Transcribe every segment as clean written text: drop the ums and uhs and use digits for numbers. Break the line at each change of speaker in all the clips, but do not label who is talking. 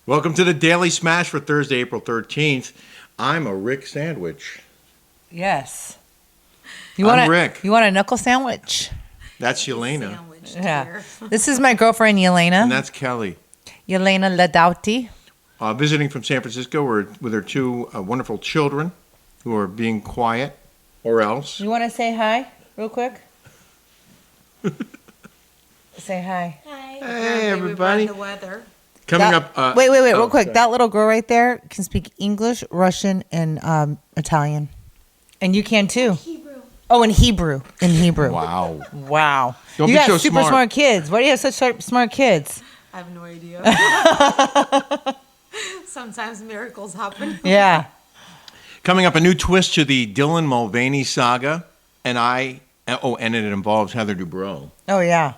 Welcome to the Daily Smash for Thursday, April 13th. I'm a Rick sandwich.
Yes.
I'm Rick.
You want a knuckle sandwich?
That's Yelena.
Yeah. This is my girlfriend, Yelena.
And that's Kelly.
Yelena Ledouti.
Visiting from San Francisco with her two wonderful children who are being quiet, or else.
You want to say hi real quick? Say hi.
Hi.
Hey, everybody.
The weather.
Coming up.
Wait, real quick.
Sorry.
That little girl right there can speak English, Russian, and Italian. And you can too.
Hebrew.
Oh, in Hebrew.
Wow.
Wow.
Don't
you
be
got
so
super smart kids. Why do you have such smart kids?
I have no idea. Sometimes miracles happen.
Yeah.
Coming up, a new twist to the Dylan Mulvaney saga. And it involves Heather Dubrow.
Oh, yeah.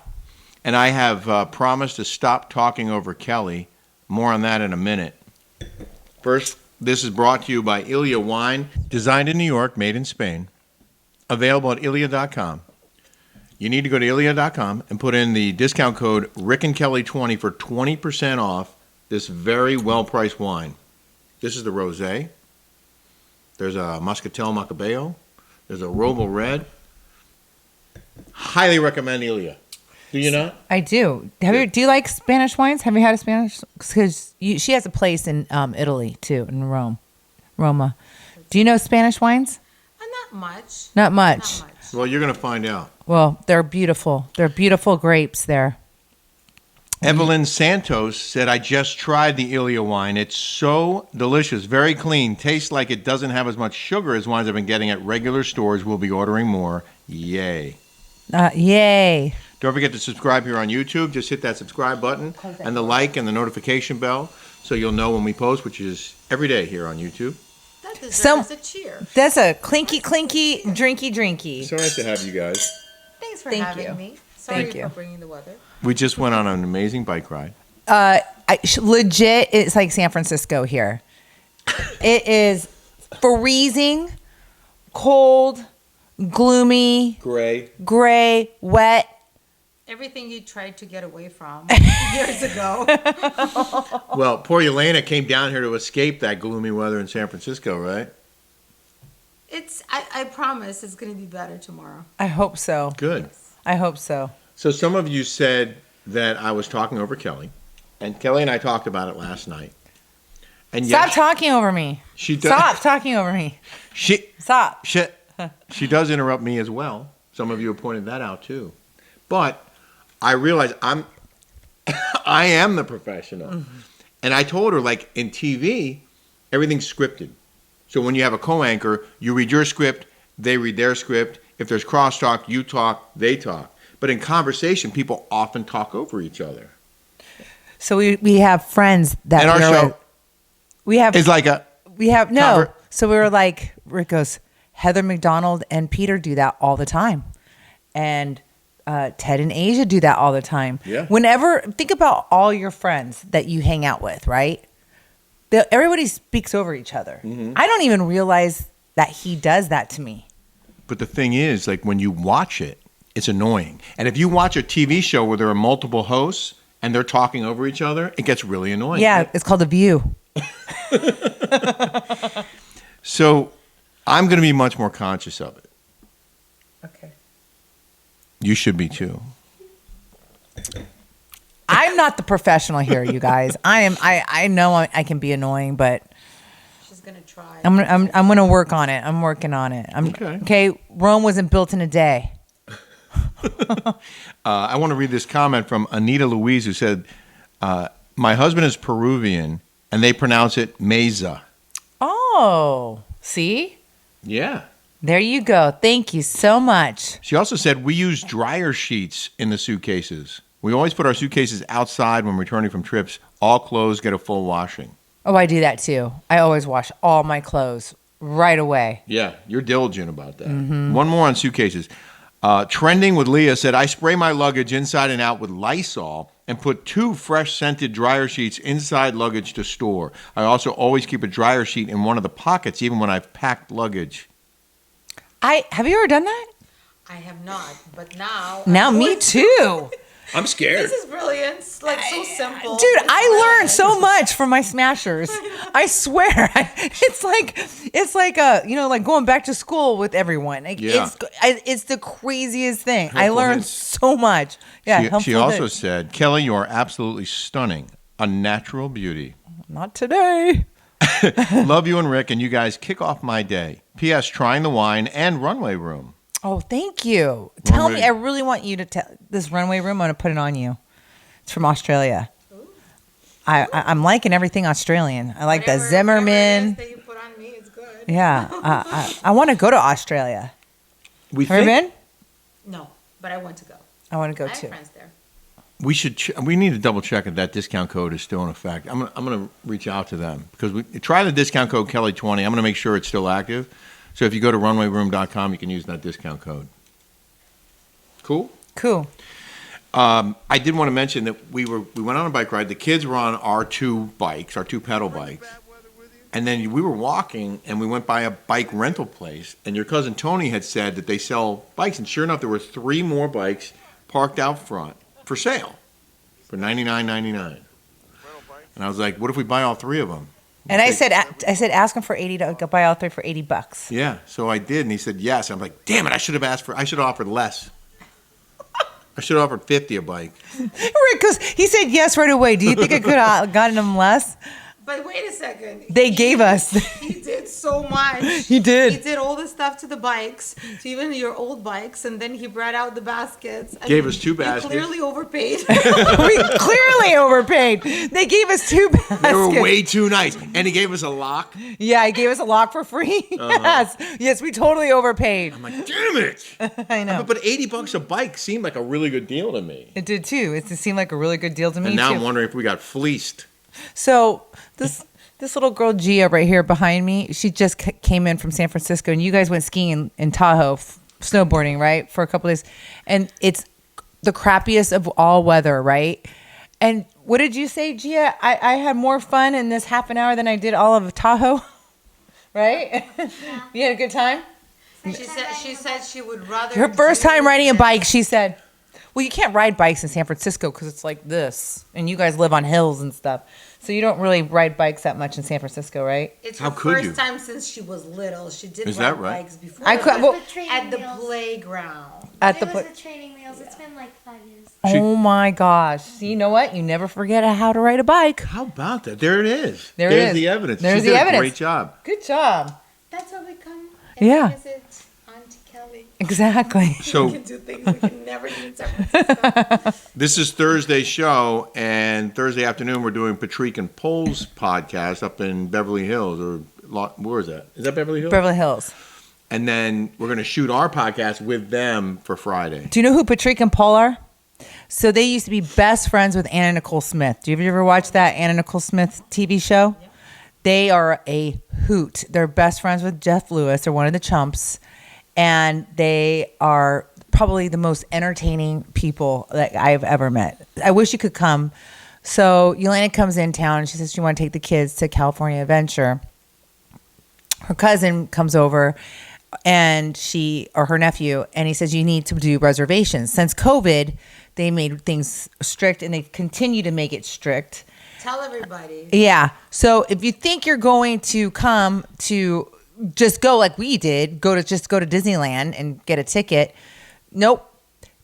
And I have promised to stop talking over Kelly. More on that in a minute. First, this is brought to you by IYLIA Wine. Designed in New York, made in Spain. Available at IYLIA.com. You need to go to IYLIA.com and put in the discount code RickandKelly20 for 20% off this very well-priced wine. This is the Rosé. There's a Muscatel Macabeo. There's a Roble Red. Highly recommend IYLIA. Do you not?
I do. Do you like Spanish wines? Have you had a Spanish? Because she has a place in Italy too, in Roma. Do you know Spanish wines?
Not much.
Not much.
Not much.
Well, you're going to find out.
Well, they're beautiful. They're beautiful grapes there.
Evelyn Santos said, I just tried the IYLIA wine. It's so delicious, very clean. Tastes like it doesn't have as much sugar as wines I've been getting at regular stores. We'll be ordering more. Yay.
Yay.
Don't forget to subscribe here on YouTube. Just hit that subscribe button and the like and the notification bell so you'll know when we post, which is every day here on YouTube.
That deserves a cheer.
That's a clinky, drinky.
So nice to have you guys.
Thanks for
Thank
having
you.
me. Sorry
Thank you.
for bringing the weather.
We just went on an amazing bike ride.
Legit, it's like San Francisco here. It is freezing, cold, gloomy, gray, wet.
Everything you tried to get away from years ago.
Well, poor Yelena came down here to escape that gloomy weather in San Francisco, right?
I promise it's going to be better tomorrow.
I hope so.
Good.
I hope so.
So some of you said that I was talking over Kelly, and Kelly and I talked about it last night. And
Stop talking over me. Stop talking over me. Stop.
She does interrupt me as well. Some of you have pointed that out too. But I realize I am the professional. Mm-hmm. And I told her, like in TV, everything's scripted. So when you have a co-anchor, you read your script, they read their script. If there's crosstalk, you talk, they talk. But in conversation, people often talk over each other.
So we have friends that
and our show is like a
So we were like, Rick goes, Heather McDonald and Peter do that all the time, and Ted and Asia do that all the time.
Yeah.
Think about all your friends that you hang out with, right? Everybody speaks over each other. Mm-hmm. I don't even realize that he does that to me.
But the thing is, like when you watch it, it's annoying. And if you watch a TV show where there are multiple hosts and they're talking over each other, it gets really annoying.
Yeah,
right?
it's called The View.
So I'm going to be much more conscious of it.
Okay.
You should be too.
I'm not the professional here, you guys. I know I can be annoying, but
She's going to try.
I'm going to work on it. I'm working on it. Okay. Rome wasn't built in a day.
I want to read this comment from Anita Louise, who said, my husband is Peruvian, and they pronounce it mesa.
Oh, see?
Yeah.
There you go. Thank you so much.
She also said, we use dryer sheets in the suitcases. We always put our suitcases outside when returning from trips. All clothes get a full washing.
Oh, I do that too. I always wash all my clothes right away.
Yeah, you're diligent about that. Mm-hmm. One more on suitcases. Trending with Leah said, I spray my luggage inside and out with Lysol and put 2 fresh scented dryer sheets inside luggage to store. I also always keep a dryer sheet in one of the pockets, even when I've packed luggage.
Have you ever done that?
I have not, but now.
Now, me too.
I'm scared.
This is brilliant. It's like so simple.
Dude,
It's
I learned
brilliant.
so much from my smashers. I swear, it's like like going back to school with everyone. Like,
Yeah.
it's the craziest thing. I
Helpful
learned
hints.
so much. Yeah,
She
helpful
also
hints.
said, Kelly, you are absolutely stunning. A natural beauty.
Not today.
Love you and Rick, and you guys kick off my day. P.S. Trying the wine and runway room.
Oh, thank you. Tell
Runway-
me, I really want you to tell this runway room. I'm gonna put it on you. It's from Australia. I'm liking everything Australian. I like the
Whatever it
Zimmerman.
is that you put on me, it's good.
Yeah, I want to go to Australia.
We
Have you
think
been?
No, but I want to go.
I want to go
I have
too.
friends there.
we should. We need to double check if that discount code is still in effect. I'm gonna reach out to them because we try the discount code Kelly20. I'm gonna make sure it's still active. So if you go to runwayroom.com, you can use that discount code. Cool.
Cool.
I did want to mention that we went on a bike ride. The kids were on our two pedal bikes. And then we were walking and we went by a bike rental place. And your cousin Tony had said that they sell bikes. And sure enough, there were 3 more bikes parked out front for sale for $99.99. And I was like, what if we buy all 3 of them?
And I said, ask him for 80 to buy all 3 for $80.
Yeah, so I did, and he said yes. I'm like, damn it, I should have offered less. I should have offered 50 a bike.
Rick, because he said yes right away. Do you think I could have gotten him less?
But wait a second.
They gave us.
He did so much.
He did.
He did all the stuff to the bikes, to even your old bikes, and then he brought out the baskets. I
Gave
mean,
us 2 baskets.
You clearly overpaid.
We clearly overpaid. They gave us 2 baskets.
They were way too nice. And he gave us a lock.
Yeah, he gave us a lock for free. Yes, we totally overpaid.
I'm like, damn it.
I know.
But $80 a bike seemed like a really good deal to me.
It did too. It seemed like a really good deal to me
And now
too.
I'm wondering if we got fleeced.
So this little girl Gia right here behind me, she just came in from San Francisco, and you guys went skiing in Tahoe, snowboarding, right, for a couple days, and it's the crappiest of all weather, right? And what did you say, Gia? I had more fun in this half an hour than I did all of Tahoe, right? You had a good time.
She said she would rather.
Her first
do
time riding a
than-
bike, she said, well, you can't ride bikes in San Francisco because it's like this, and you guys live on hills and stuff. So you don't really ride bikes that much in San Francisco, right?
It's
How
her
could
first
you?
time since she was little. She did
Is
ride
that right?
bikes before.
I could- well-
at the playground.
At
It
the
was
pla-
the training wheels. It's been like 5 years.
Oh my gosh. See, you know what? You never forget how to ride a bike.
How about that? There it is.
There it
There's
is.
the evidence.
There's
She
the
did
evidence.
a great job.
Good job.
That's how we come.
Yeah.
Visit Auntie Kelly.
Exactly.
We
So
can do things we can never do in San Francisco.
this is Thursday's show, and Thursday afternoon we're doing Patrick and Pole's podcast up in Beverly Hills, or where is that? Is that Beverly Hills?
Beverly Hills.
And then we're going to shoot our podcast with them for Friday.
Do you know who Patrick and Paul are? So they used to be best friends with Anna Nicole Smith. Do you ever watch that Anna Nicole Smith TV show? Yeah. They are a hoot. They're best friends with Jeff Lewis. They're one of the chumps. And they are probably the most entertaining people that I've ever met. I wish you could come. So Yelena comes in town and she says she wants to take the kids to California Adventure. Her cousin comes over and her nephew, and he says you need to do reservations. Since COVID, they made things strict, and they continue to make it strict.
Tell everybody.
Yeah. So if you think you're going to come to just go like we did, go to Disneyland and get a ticket, nope.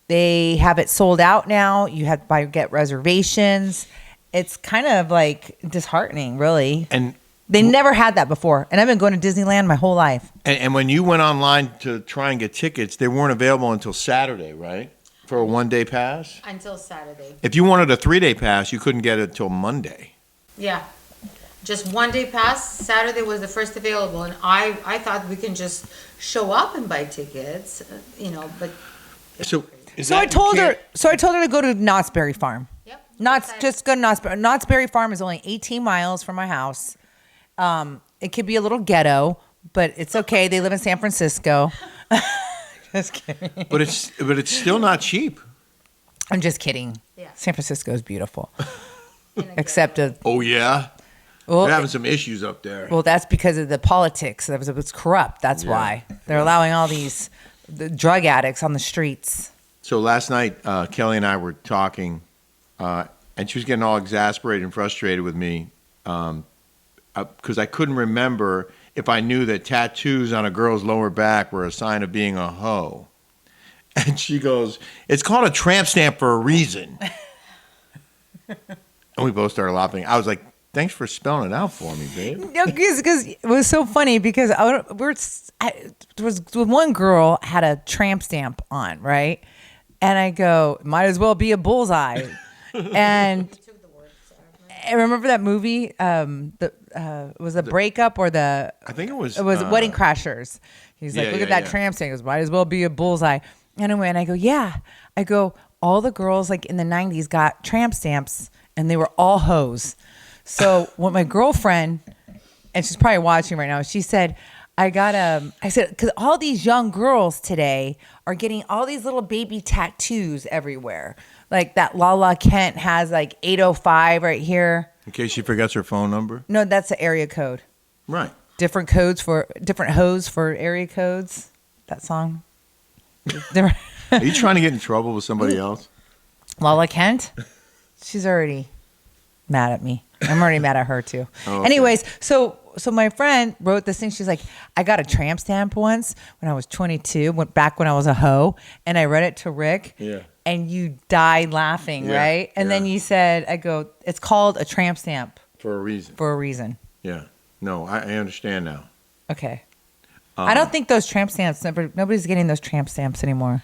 They have it sold out now. You have to get reservations. It's kind of like disheartening, really.
And
they never had that before. And I've been going to Disneyland my whole life.
and when you went online to try and get tickets, they weren't available until Saturday, right? For a 1-day pass?
Until Saturday.
If you wanted a 3-day pass, you couldn't get it until Monday.
Yeah. Just 1-day pass. Saturday was the first available. And I thought we can just show up and buy tickets, but.
So
I told her to go to Knott's Berry Farm.
Yep.
Just go to Knott's Berry. Knott's Berry Farm is only 18 miles from my house. It could be a little ghetto, but it's okay. They live in San Francisco. Just kidding.
But it's still not cheap.
I'm just kidding.
Yeah.
San Francisco is beautiful,
in a
except
Oh yeah,
well,
they're having some issues up there.
well, that's because of the politics. It's corrupt. That's
Yeah.
why they're allowing all these the drug addicts on the streets.
So last night, Kelly and I were talking, and she was getting all exasperated and frustrated with me because I couldn't remember if I knew that tattoos on a girl's lower back were a sign of being a hoe. And she goes, "It's called a tramp stamp for a reason." And we both started laughing. I was like, "Thanks for spelling it out for me, babe."
No, because it was so funny because there was one girl had a tramp stamp on, right? And I go, might as well be a bullseye. And I remember that movie. Was the breakup or the?
I think it was
Wedding Crashers. He's like, look at that tramp stamp. He goes, might as well be a bullseye. Anyway, and I go, yeah. I go, all the girls like in the 90s got tramp stamps, and they were all hoes. So when my girlfriend, and she's probably watching right now, she said, I said, because all these young girls today are getting all these little baby tattoos everywhere. Like that Lala Kent has like 805 right here.
In case she forgets her phone number?
No, that's the area code.
Right.
Different hoes for area codes. That song. Different.
Are you trying to get in trouble with somebody else?
Lala Kent? She's already mad at me. I'm already mad at her too.
Oh, okay.
Anyways, so my friend wrote this thing. She's like, I got a tramp stamp once when I was 22, back when I was a hoe, and I read it to Rick.
Yeah.
And you died laughing,
Yeah,
right? And then
yeah.
you said, I go, it's called a tramp stamp
For a reason.
for a reason.
Yeah. No, I understand now.
Okay. I don't think those tramp stamps, nobody's getting those tramp stamps anymore.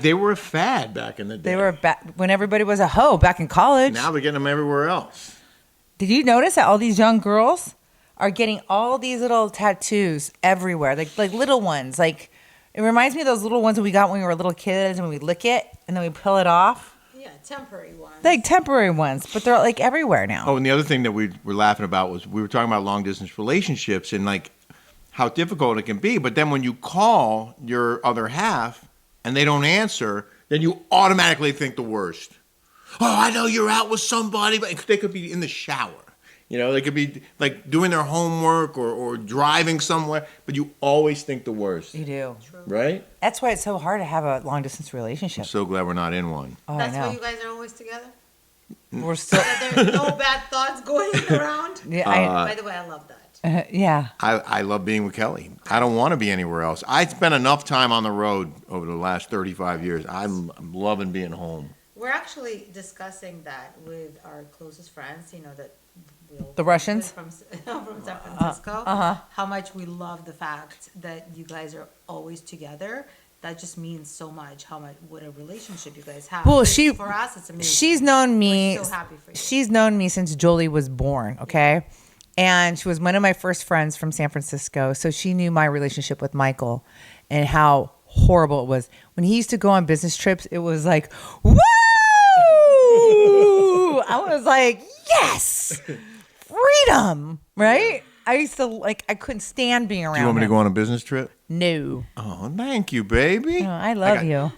They were a fad back in the day.
They were when everybody was a hoe back in college.
Now they're getting them everywhere else.
Did you notice that all these young girls are getting all these little tattoos everywhere, like little ones? Like it reminds me of those little ones that we got when we were little kids, and we lick it and then we peel it off.
Yeah, temporary ones.
Like temporary ones, but they're like everywhere now.
Oh, and the other thing that we were laughing about was we were talking about long distance relationships and like how difficult it can be. But then when you call your other half and they don't answer, then you automatically think the worst. Oh, I know you're out with somebody, but they could be in the shower. You know, they could be like doing their homework or driving somewhere, but you always think the worst.
You do.
Right?
That's why it's so hard to have a long distance relationship.
I'm so glad we're not in one.
Oh,
That's
I know.
why you guys are always together?
We're still.
That there's no bad thoughts going around?
Yeah,
By the way, I love that.
yeah.
I love being with Kelly. I don't want to be anywhere else. I spent enough time on the road over the last 35 years. I'm loving being home.
We're actually discussing that with our closest friends, you know, that we'll
The Russians?
from San Francisco. How much we love the fact that you guys are always together. That just means so much. What a relationship you guys have.
Well,
for us, it's amazing.
she's known me.
We're so happy for you.
She's known me since Jolie was born. Okay, and she was one of my first friends from San Francisco. So she knew my relationship with Michael and how horrible it was when he used to go on business trips. It was like, woo! I was like, yes, freedom, right? I used to I couldn't stand being around.
Do you want me to
him.
go on a business trip?
No.
Oh, thank you, baby.
Oh, I love you.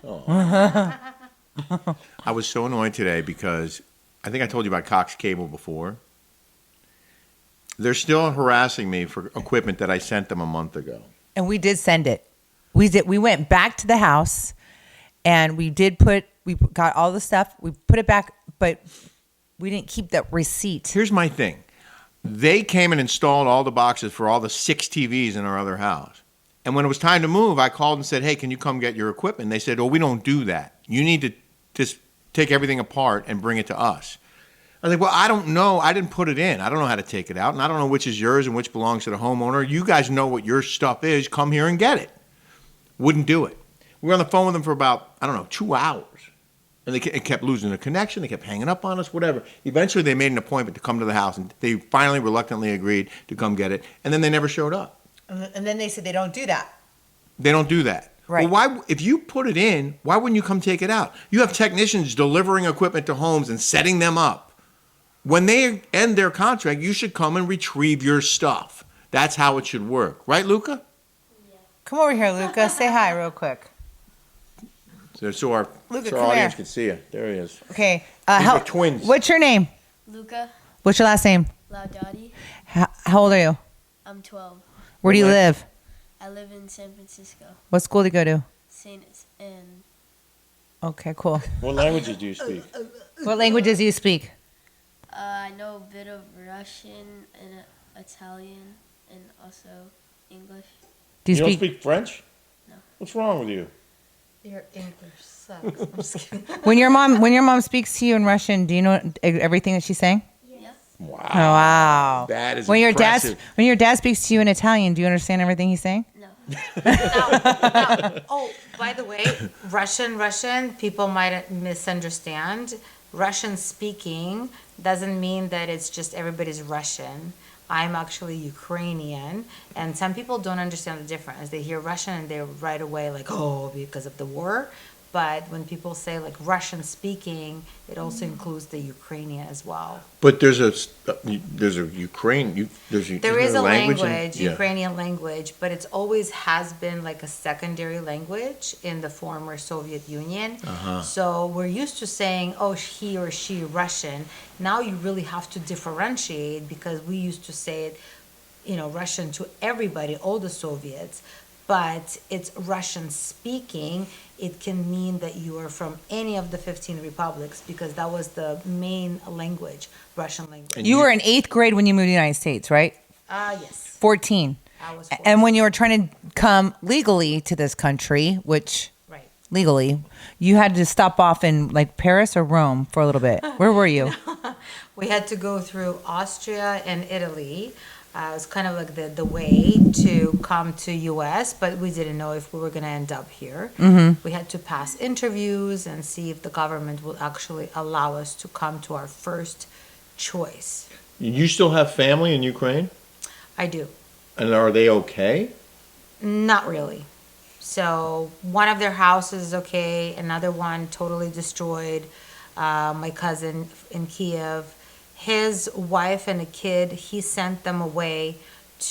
I was so annoyed today because I think I told you about Cox Cable before. They're still harassing me for equipment that I sent them a month ago.
And we did send it. We did. We went back to the house, and we got all the stuff. We put it back, but we didn't keep that receipt.
Here's my thing. They came and installed all the boxes for all the 6 TVs in our other house. And when it was time to move, I called and said, hey, can you come get your equipment? And they said, oh, we don't do that. You need to just take everything apart and bring it to us. I was like, well, I don't know. I didn't put it in. I don't know how to take it out. And I don't know which is yours and which belongs to the homeowner. You guys know what your stuff is. Come here and get it. Wouldn't do it. We were on the phone with them for about, 2 hours. And they kept losing the connection. They kept hanging up on us, whatever. Eventually, they made an appointment to come to the house. And they finally reluctantly agreed to come get it. And then they never showed up.
And then they said they don't do that.
They don't do that.
Right.
Well, why? If you put it in, why wouldn't you come take it out? You have technicians delivering equipment to homes and setting them up. When they end their contract, you should come and retrieve your stuff. That's how it should work. Right, Luca?
Come over here, Luca. Say hi real quick.
So our
Luca,
so
come
our audience
here.
can see you. There he is.
Okay.
These are twins.
What's your name?
Luca
What's your last name?
Laudati.
How old are you?
I'm 12.
Where do you
Where?
live?
I live in San Francisco.
What school do you go to?
St. and
Okay, cool.
What languages do you speak?
What languages do you speak?
I know a bit of Russian and Italian and also English.
Do you,
You don't
speak
speak French?
No.
What's wrong with you?
Your English sucks. I'm just kidding.
when your mom speaks to you in Russian? Do you know everything that she's saying?
Yes.
Wow.
Oh, wow.
That is
when
impressive.
When your dad speaks to you in Italian, do you understand everything he's saying?
No.
Oh, by the way, Russian, people might misunderstand. Russian speaking doesn't mean that it's just everybody's Russian. I'm actually Ukrainian, and some people don't understand the difference. They hear Russian and they're right away like, oh, because of the war. But when people say like Russian speaking, it also includes the Ukrainian as well.
But there's a Ukraine.
There is a language,
yeah.
Ukrainian language, but it's always has been like a secondary language in the former Soviet Union. So we're used to saying, oh, he or she Russian. Now you really have to differentiate because we used to say it, Russian to everybody, all the Soviets, but it's Russian speaking. It can mean that you are from any of the 15 republics because that was the main language, Russian language.
And
You were in 8th grade when you moved to the United States, right?
Yes,
14.
I was 14.
And when you were trying to come legally to this country, which
Right.
legally, you had to stop off in like Paris or Rome for a little bit. Where were you?
We had to go through Austria and Italy. It was kind of like the way to come to U.S., but we didn't know if we were going to end up here. We had to pass interviews and see if the government would actually allow us to come to our first choice.
You still have family in Ukraine?
I do.
And are they okay?
Not really. So one of their houses is okay, another one totally destroyed. My cousin in Kiev, his wife and a kid, he sent them away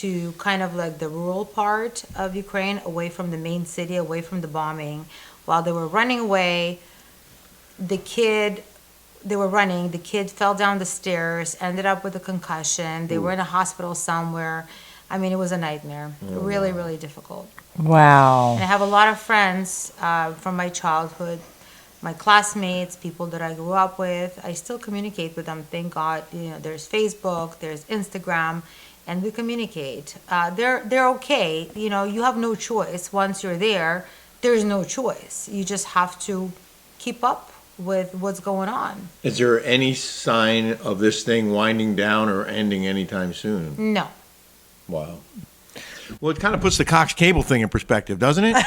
to kind of like the rural part of Ukraine, away from the main city, away from the bombing. While they were running away, the kid fell down the stairs, ended up with a concussion. They were in a hospital somewhere. I mean, it was a nightmare. Really, really difficult.
Wow.
And I have a lot of friends from my childhood, my classmates, people that I grew up with. I still communicate with them. Thank God, there's Facebook, there's Instagram, and we communicate. They're okay. You have no choice. Once you're there, there's no choice. You just have to keep up with what's going on.
Is there any sign of this thing winding down or ending anytime soon?
No.
Wow. Well, it kind of puts the Cox Cable thing in perspective, doesn't it?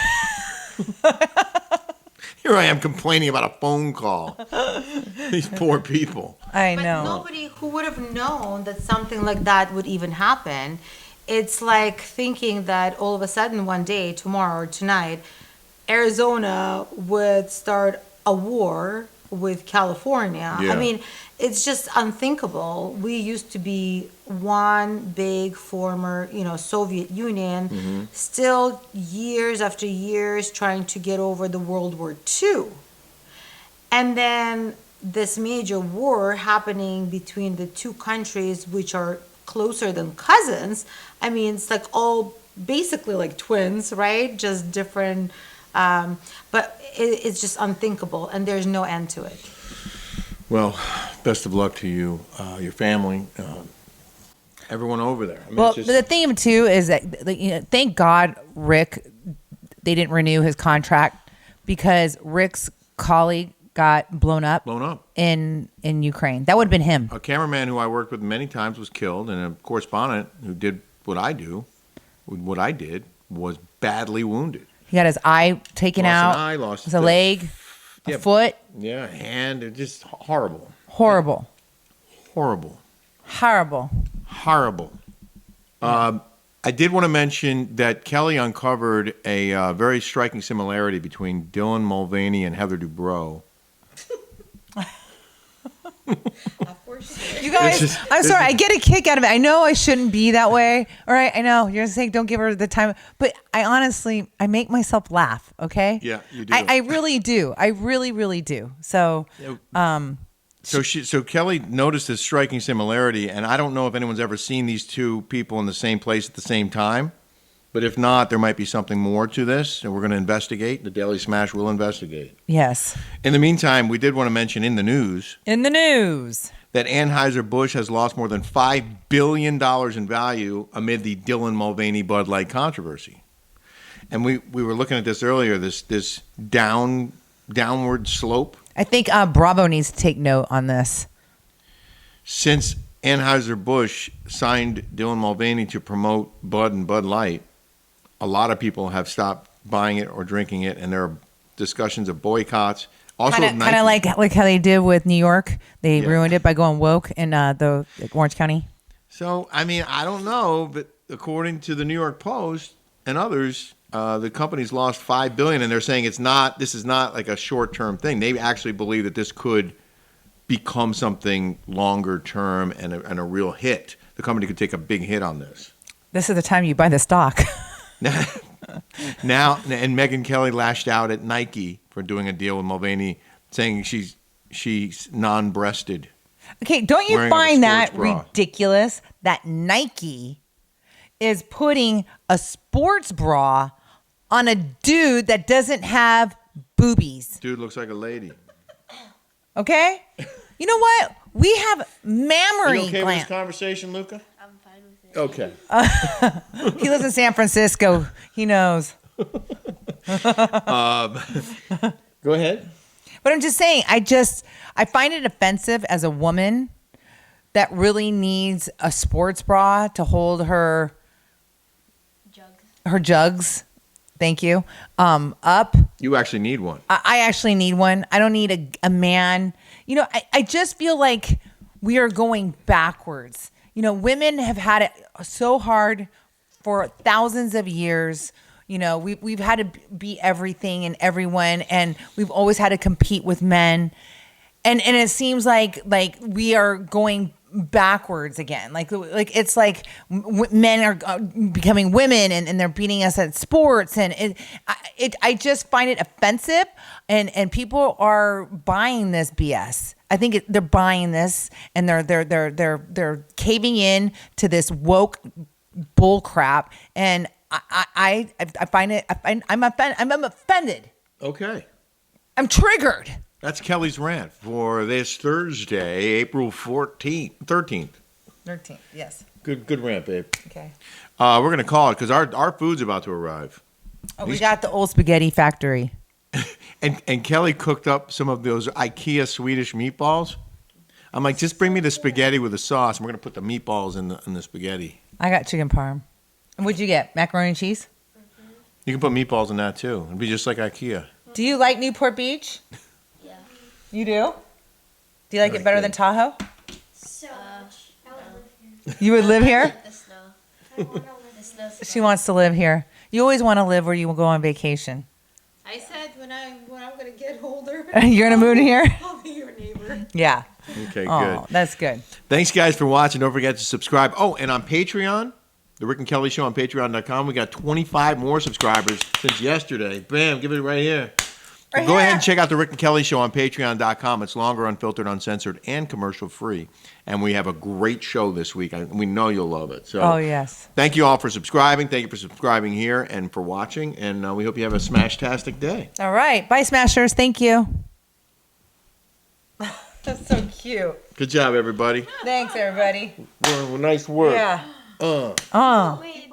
Here I am complaining about a phone call. These poor people.
I
But
know.
nobody who would have known that something like that would even happen. It's like thinking that all of a sudden one day, tomorrow or tonight, Arizona would start a war with California.
Yeah.
I mean, it's just unthinkable. We used to be one big former, Soviet Union, still years after years trying to get over the World War II. And then this major war happening between the two countries, which are closer than cousins. I mean, it's like all basically like twins, right? Just different, but it's just unthinkable, and there's no end to it.
Well, best of luck to you, your family, everyone over there. I mean,
Well,
it's just-
the thing too is that thank God Rick, they didn't renew his contract because Rick's colleague got blown up
blown up.
in Ukraine. That would have been him.
A cameraman who I worked with many times was killed, and a correspondent who did what I did, was badly wounded.
He got his eye taken
Lost
out,
an eye, lost
a
the-
leg,
Yeah.
a foot.
Yeah, hand, it's just horrible.
Horrible.
Horrible.
Horrible.
Horrible. I did want to mention that Kelly uncovered a very striking similarity between Dylan Mulvaney and Heather Dubrow.
Of course you did.
You guys,
This is-
I'm
this
sorry.
is-
I get a kick out of it. I know I shouldn't be that way. All right. I know you're saying don't give her the time, but I make myself laugh. Okay.
Yeah, you do.
I really do. I really, really do. So,
So Kelly noticed this striking similarity, and I don't know if anyone's ever seen these two people in the same place at the same time. But if not, there might be something more to this, and we're going to investigate. The Daily Smash will investigate.
Yes.
In the meantime, we did want to mention in the news that Anheuser-Busch has lost more than $5 billion in value amid the Dylan Mulvaney Bud Light controversy. And we were looking at this earlier, this downward slope.
I think Bravo needs to take note on this.
Since Anheuser-Busch signed Dylan Mulvaney to promote Bud and Bud Light, a lot of people have stopped buying it or drinking it, and there are discussions of boycotts. Also,
Kind of like how they did with New York. They
Yeah.
ruined it by going woke in the Orange County.
So, I mean, I don't know, but according to the New York Post and others, the company's lost $5 billion, and they're saying this is not like a short-term thing. They actually believe that this could become something longer term and a real hit. The company could take a big hit on this.
This is the time you buy the stock.
Now, and Megyn Kelly lashed out at Nike for doing a deal with Mulvaney, saying she's non-breasted.
Okay, don't you
Wearing a
find that
sports bra.
ridiculous that Nike is putting a sports bra on a dude that doesn't have boobies?
Dude looks like a lady.
Okay? You know what? We have
Are
mammary
you okay with this
glands.
conversation, Luca?
I'm fine with it.
Okay.
He lives in San Francisco. He knows.
Go ahead.
But I'm just saying, I find it offensive as a woman that really needs a sports bra to hold her jugs. Thank you. Up.
You actually need one.
I actually need one. I don't need a man. You know, I just feel like we are going backwards. You know, women have had it so hard for thousands of years. You know, we've had to be everything and everyone, and we've always had to compete with men. And it seems like we are going backwards again. Like it's like men are becoming women and they're beating us at sports, and I just find it offensive, and people are buying this BS. I think they're buying this, and they're caving in to this woke bull crap, and I find it. I'm offended.
Okay.
I'm triggered.
That's Kelly's rant for this Thursday, April 13th.
13th, yes.
Good rant, babe.
Okay.
We're going to call it because our food's about to arrive.
Oh, we got the old spaghetti factory.
And Kelly cooked up some of those IKEA Swedish meatballs. I'm like, just bring me the spaghetti with the sauce, and we're going to put the meatballs in the spaghetti.
I got chicken parm. And what'd you get? Macaroni and cheese?
You can put meatballs in that, too. It'd be just like IKEA.
Do you like Newport Beach?
Yeah.
You do? Do you like it better than Tahoe?
So much. I would live here.
You would live here?
The snow.
I want to live
The snow's
She wants to live here. You always want to live where you will go on vacation.
I said when I'm gonna get older,
You're going to move here?
I'll be your neighbor.
Yeah.
Okay,
Oh,
good.
that's good.
Thanks, guys, for watching. Don't forget to subscribe. Oh, and on Patreon, the Rick and Kelly Show on Patreon.com, we got 25 more subscribers since yesterday. Bam, give it right here.
Right
Go
here.
ahead and check out the Rick and Kelly Show on Patreon.com. It's longer, unfiltered, uncensored, and commercial-free. And we have a great show this week. We know you'll love it. So,
Oh, yes.
thank you all for subscribing. Thank you for subscribing here and for watching. And we hope you have a smash-tastic day.
All right. Bye, Smashers. Thank you. That's so cute.
Good job, everybody.
Thanks, everybody.
Nice work.
Yeah.
Uh.
Oh.
Wait,